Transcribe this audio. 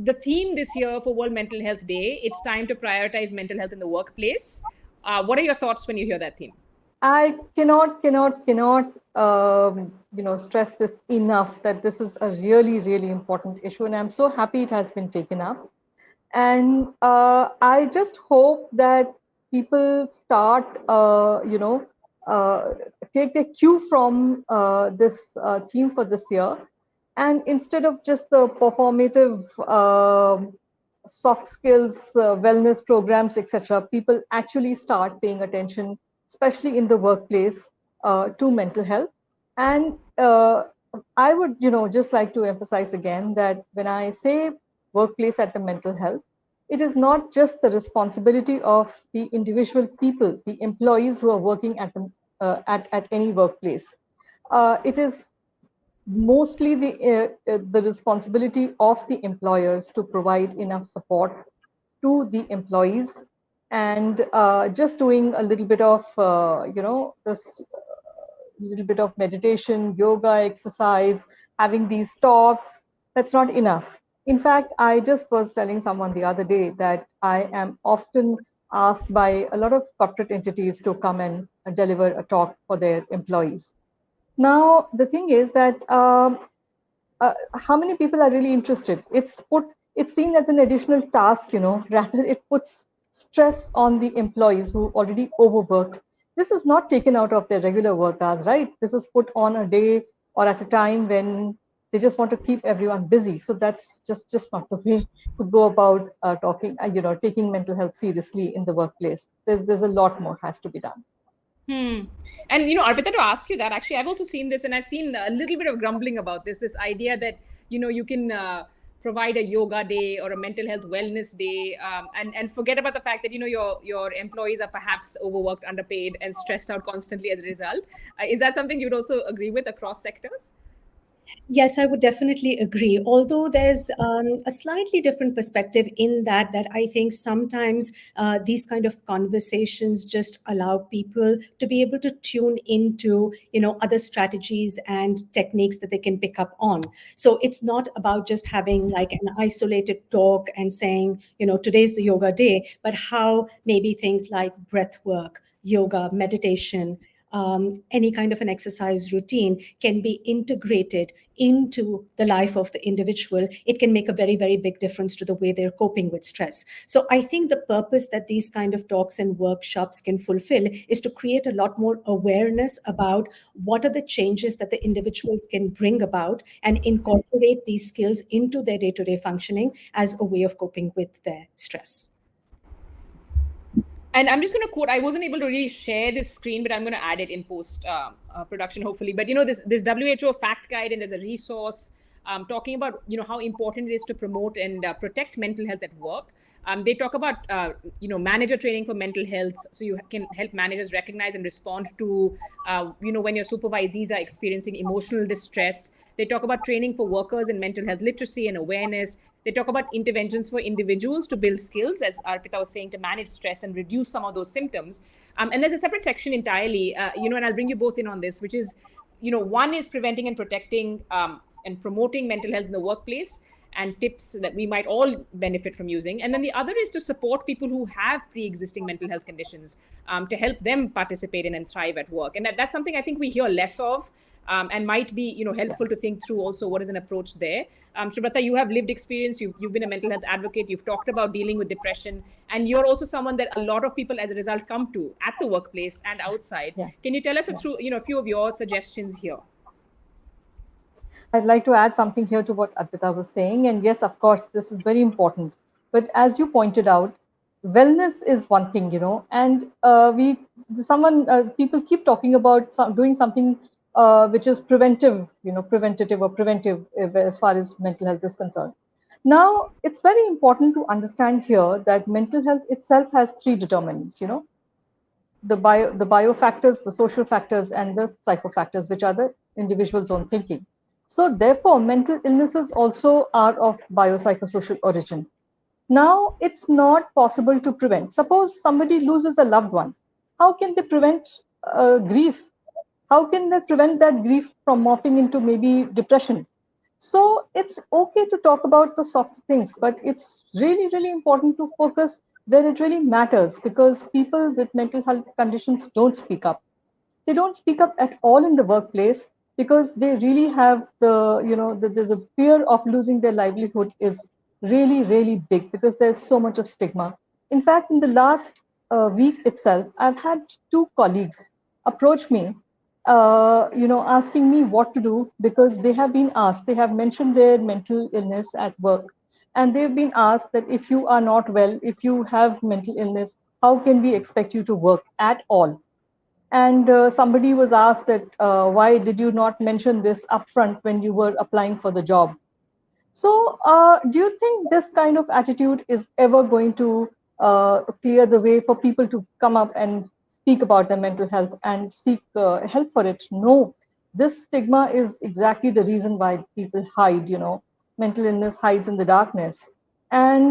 the theme this year for World Mental Health Day, it's time to prioritize mental health in the workplace. What are your thoughts when you hear that theme? I cannot, stress this enough that this is a really, really important issue, and I'm so happy it has been taken up. And I just hope that people start, uh, take their cue from this theme for this year, and instead of just the performative soft skills, wellness programs, etc., people actually start paying attention, especially in the workplace, to mental health. And I would, just like to emphasize again that when I say workplace at the mental health, it is not just the responsibility of the individual people, the employees who are working at at any workplace. It is mostly the responsibility of the employers to provide enough support to the employees, and just doing a little bit of this little bit of meditation, yoga, exercise, having these talks, that's not enough. In fact, I just was telling someone the other day that I am often asked by a lot of corporate entities to come and deliver a talk for their employees. Now, the thing is that how many people are really interested? It's seen as an additional task, rather it puts stress on the employees who already overworked. This is not taken out of their regular work hours, right? This is put on a day or at a time when they just want to keep everyone busy. So that's just not the way to go about talking, taking mental health seriously in the workplace. There's a lot more has to be done. Hmm. And Arpita, to ask you that, actually, I've also seen this, and I've seen a little bit of grumbling about this. This idea that you can provide a yoga day or a mental health wellness day, and forget about the fact that your employees are perhaps overworked, underpaid, and stressed out constantly as a result. Is that something you'd also agree with across sectors? Yes, I would definitely agree. Although there's a slightly different perspective in that I think sometimes these kind of conversations just allow people to be able to tune into other strategies and techniques that they can pick up on. So it's not about just having like an isolated talk and saying today's the yoga day, but how maybe things like breath work, yoga, meditation, any kind of an exercise routine can be integrated into the life of the individual. It can make a very, very big difference to the way they're coping with stress. So I think the purpose that these kind of talks and workshops can fulfill is to create a lot more awareness about what are the changes that the individuals can bring about and incorporate these skills into their day-to-day functioning as a way of coping with their stress. And I'm just going to quote. I wasn't able to really share this screen, but I'm going to add it in post production, hopefully. But this WHO fact guide, and there's a resource talking about how important it is to promote and protect mental health at work. They talk about manager training for mental health, so you can help managers recognize and respond to when your supervisees are experiencing emotional distress. They talk about training for workers in mental health literacy and awareness. They talk about interventions for individuals to build skills, as Arpita was saying, to manage stress and reduce some of those symptoms. And there's a separate section entirely, and I'll bring you both in on this, which is, one is preventing and protecting and promoting mental health in the workplace, and tips that we might all benefit from using. And then the other is to support people who have pre-existing mental health conditions, to help them participate in and thrive at work. And that's something I think we hear less of, and might be helpful to think through also what is an approach there. Subrata, you have lived experience. You've been a mental health advocate. You've talked about dealing with depression, and you're also someone that a lot of people, as a result, come to at the workplace and outside. Yeah. Can you tell us through a few of your suggestions here? I'd like to add something here to what Advita was saying. And yes, of course, this is very important. But as you pointed out, wellness is one thing, and people keep talking about doing something which is preventative or preventive as far as mental health is concerned. Now, it's very important to understand here that mental health itself has three determinants, the bio factors, the social factors, and the psycho factors, which are the individual's own thinking. So therefore, mental illnesses also are of biopsychosocial origin. Now, it's not possible to prevent. Suppose somebody loses a loved one. How can they prevent grief? How can they prevent that grief from morphing into maybe depression? So it's okay to talk about the soft things, but it's really, really important to focus where it really matters, because people with mental health conditions don't speak up. They don't speak up at all in the workplace because they really have there's a fear of losing their livelihood is really, really big, because there's so much of stigma. In fact, in the last week itself, I've had two colleagues approach me, asking me what to do, because they have been asked, they have mentioned their mental illness at work, and they've been asked that if you are not well, if you have mental illness, how can we expect you to work at all? And somebody was asked that why did you not mention this upfront when you were applying for the job? So, do you think this kind of attitude is ever going to clear the way for people to come up and speak about their mental health and seek help for it? No, this stigma is exactly the reason why people hide. Mental illness hides in the darkness. And